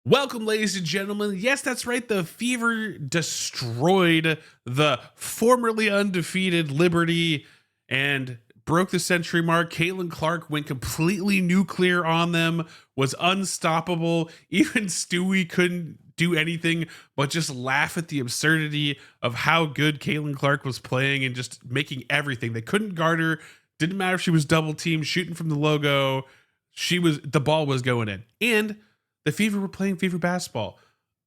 Welcome, ladies and gentlemen. Yes, that's right. The Fever destroyed the formerly undefeated Liberty and broke the century mark. Caitlin Clark went completely nuclear on them, was unstoppable. Even Stewie couldn't do anything but just laugh at the absurdity of how good Caitlin Clark was playing and just making everything. They couldn't guard her. Didn't matter if she was double teamed, shooting from the logo. The ball was going in. And the Fever were playing Fever basketball,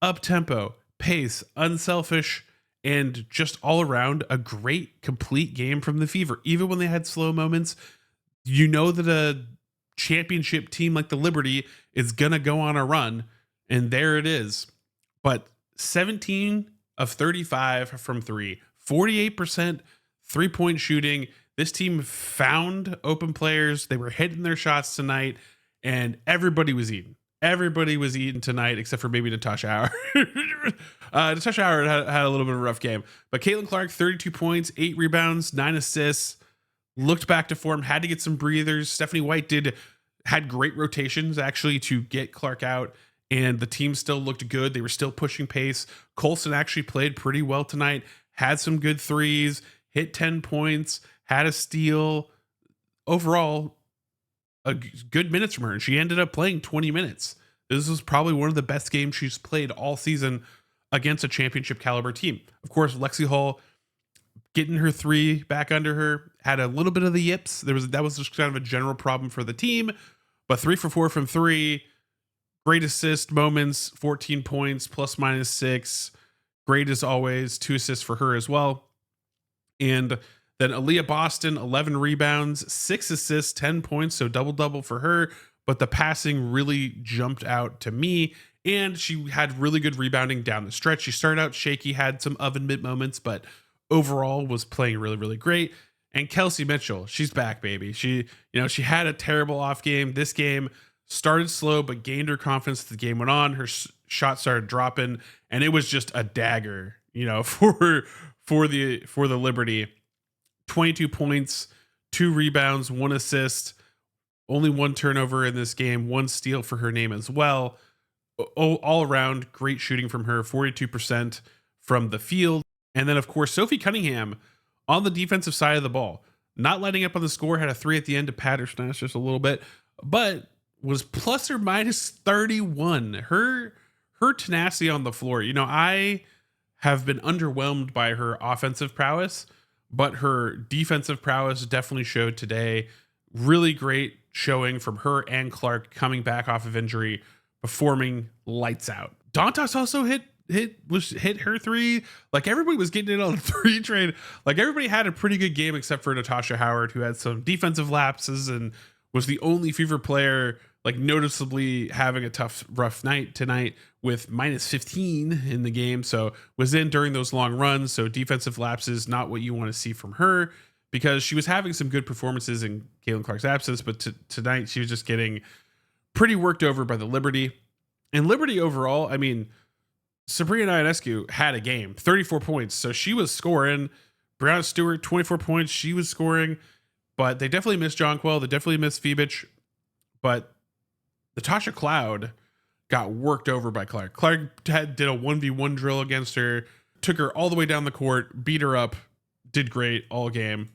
up tempo, pace, unselfish, and just all around a great, complete game from the Fever. Even when they had slow moments, you know that a championship team like the Liberty is going to go on a run, and there it is. But 17 of 35 from three, 48% 3-point shooting. This team found open players. They were hitting their shots tonight, and everybody was eating. Everybody was eating tonight, except for maybe Natasha Howard. Natasha Howard had a little bit of a rough game. But Caitlin Clark, 32 points, 8 rebounds, 9 assists. Looked back to form, had to get some breathers. Stephanie White had great rotations, actually, to get Clark out. And the team still looked good. They were still pushing pace. Colson actually played pretty well tonight. Had some good threes. Hit 10 points. Had a steal. Overall, good minutes from her, and she ended up playing 20 minutes. This was probably one of the best games she's played all season against a championship caliber team. Of course, Lexi Hall getting her three back under her, had a little bit of the yips. That was just kind of a general problem for the team, but 3 for 4 from three. Great assist moments, 14 points, plus minus 6. Great as always, 2 assists for her as well. And then Aaliyah Boston, 11 rebounds, 6 assists, 10 points, so double-double for her. But the passing really jumped out to me, and she had really good rebounding down the stretch. She started out shaky, had some oven mitt moments, but overall was playing really, really great. And Kelsey Mitchell, she's back, baby. She had a terrible off game. This game started slow, but gained her confidence as the game went on. Her shot started dropping, and it was just a dagger, for the Liberty. 22 points, 2 rebounds, 1 assist, only 1 turnover in this game, 1 steal for her name as well. All around, great shooting from her, 42% from the field. And then, of course, Sophie Cunningham on the defensive side of the ball, not letting up on the score, had a 3 at the end to pad her stats just a little bit, but was plus or minus 31. Her tenacity on the floor. I have been underwhelmed by her offensive prowess, but her defensive prowess definitely showed today. Really great showing from her and Clark coming back off of injury, performing lights out. Dantas also hit her 3. Like, everybody was getting in on the 3 train. Like, everybody had a pretty good game except for Natasha Howard, who had some defensive lapses and was the only Fever player like noticeably having a rough night tonight with minus 15 in the game. So was in during those long runs. So defensive lapses, not what you want to see from her, because she was having some good performances in Caitlin Clark's absence. But tonight she was just getting pretty worked over by the Liberty. And Liberty overall, I mean, Sabrina Ionescu had a game, 34 points. So she was scoring. Brianna Stewart, 24 points. She was scoring. But they definitely missed Jonquil. They definitely missed Fibich. But Natasha Cloud got worked over by Clark. Clark did a 1v1 drill against her, took her all the way down the court, beat her up, did great all game.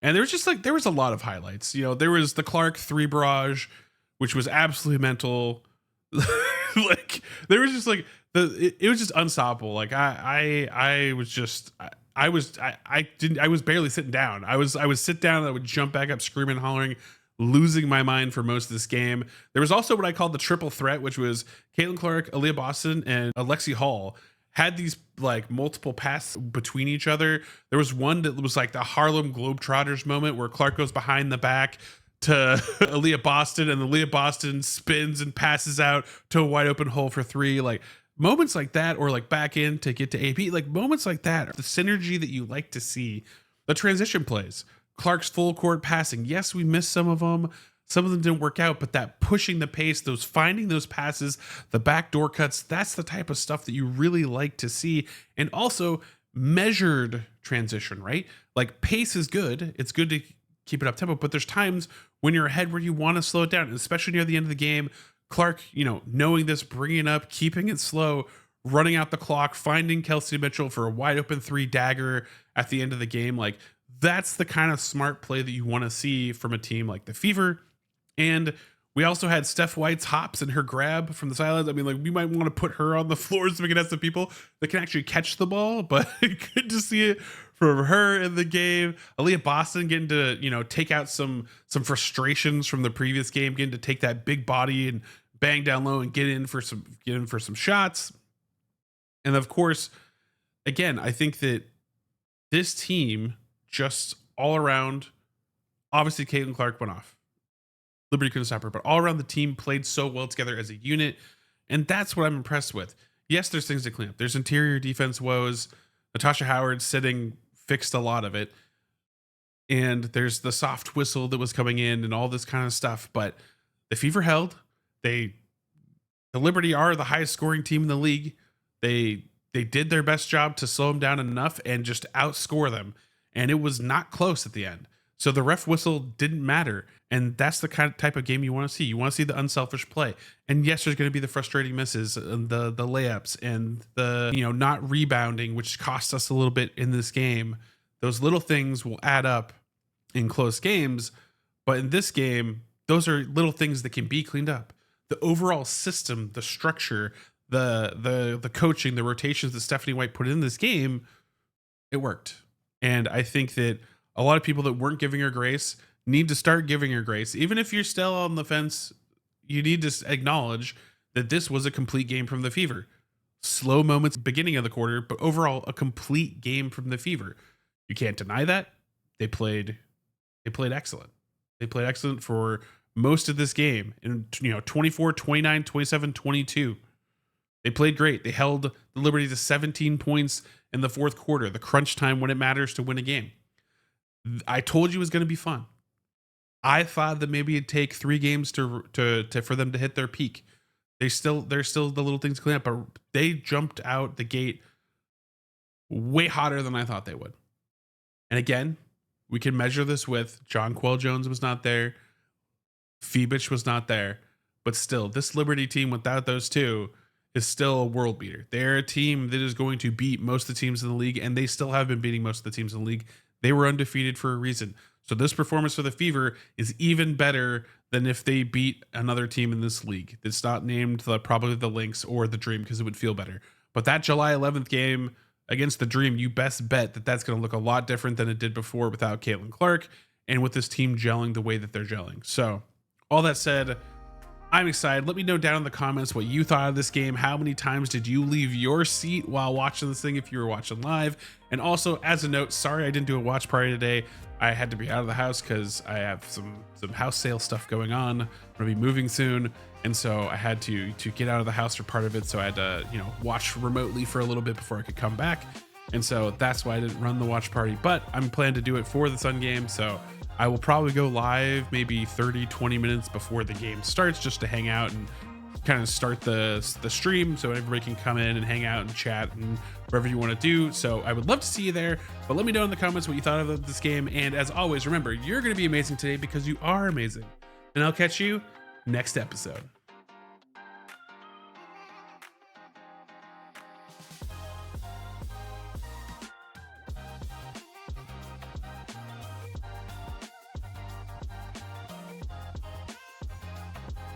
And there was a lot of highlights. There was the Clark 3 barrage, which was absolutely mental. Like, there was just it was just unstoppable. Like, I was barely sitting down. I would sit down and I would jump back up screaming, hollering, losing my mind for most of this game. There was also what I called the triple threat, which was Caitlin Clark, Aaliyah Boston, and Alexi Hall had these like multiple passes between each other. There was one that was like the Harlem Globetrotters moment where Clark goes behind the back to Aaliyah Boston, and Aaliyah Boston spins and passes out to a wide open hole for 3. Like, moments like that, or like back in to get to AP, like moments like that, the synergy that you like to see. The transition plays, Clark's full court passing. Yes, we missed some of them. Some of them didn't work out, but that pushing the pace, those finding those passes, the backdoor cuts, that's the type of stuff that you really like to see. And also measured transition, right? Like, pace is good. It's good to keep it up tempo, but there's times when you're ahead where you want to slow it down, especially near the end of the game. Clark, knowing this, bringing it up, keeping it slow, running out the clock, finding Kelsey Mitchell for a wide open 3 dagger at the end of the game. Like, that's the kind of smart play that you want to see from a team like the Fever. And we also had Steph White's hops and her grab from the sidelines. I mean, like, we might want to put her on the floor so we can have some people that can actually catch the ball, but good to see it from her in the game. Aaliyah Boston getting to, take out some frustrations from the previous game, getting to take that big body and bang down low and get in for some shots. And of course, again, I think that this team just all around, obviously Caitlin Clark went off. Liberty couldn't stop her, but all around the team played so well together as a unit. And that's what I'm impressed with. Yes, there's things to clean up. There's interior defense woes. Natasha Howard sitting fixed a lot of it. And there's the soft whistle that was coming in and all this kind of stuff. But the Fever held. The Liberty are the highest scoring team in the league. They did their best job to slow them down enough and just outscore them. And it was not close at the end. So the ref whistle didn't matter. And that's the kind of type of game you want to see. You want to see the unselfish play. And yes, there's going to be the frustrating misses and the layups and the, not rebounding, which cost us a little bit in this game. Those little things will add up in close games. But in this game, those are little things that can be cleaned up. The overall system, the structure, the coaching, the rotations that Stephanie White put in this game, it worked. And I think that a lot of people that weren't giving her grace need to start giving her grace. Even if you're still on the fence, you need to acknowledge that this was a complete game from the Fever. Slow moments beginning of the quarter, but overall a complete game from the Fever. You can't deny that. They played excellent. They played excellent for most of this game. And 24, 29, 27, 22. They played great. They held the Liberty to 17 points in the fourth quarter, the crunch time when it matters to win a game. I told you it was going to be fun. I thought that maybe it'd take 3 games to for them to hit their peak. There's still the little things to clean up, but they jumped out the gate way hotter than I thought they would. And again, we can measure this with John Quell Jones was not there, Phoebich was not there, but still, this Liberty team without those two is still a world beater. They're a team that is going to beat most of the teams in the league, and they still have been beating most of the teams in the league. They were undefeated for a reason. So this performance for the Fever is even better than if they beat another team in this league that's not named probably the Lynx or the Dream, because it would feel better. But that July 11th game against the Dream, you best bet that that's going to look a lot different than it did before without Caitlin Clark and with this team gelling the way that they're gelling. So all that said, I'm excited. Let me know down in the comments what you thought of this game. How many times did you leave your seat while watching this thing if you were watching live? And also, as a note, sorry I didn't do a watch party today. I had to be out of the house because I have some house sale stuff going on. I'm gonna be moving soon, and so I had to get out of the house for part of it. So I had to watch remotely for a little bit before I could come back, and so that's why I didn't run the watch party. But I'm planning to do it for the Sun game, so I will probably go live maybe 30-20 minutes before the game starts, just to hang out and kind of start the stream so everybody can come in and hang out and chat and whatever you want to do. So I would love to see you there, but let me know in the comments what you thought of this game. And as always, remember, you're going to be amazing today because you are amazing. And I'll catch you next episode.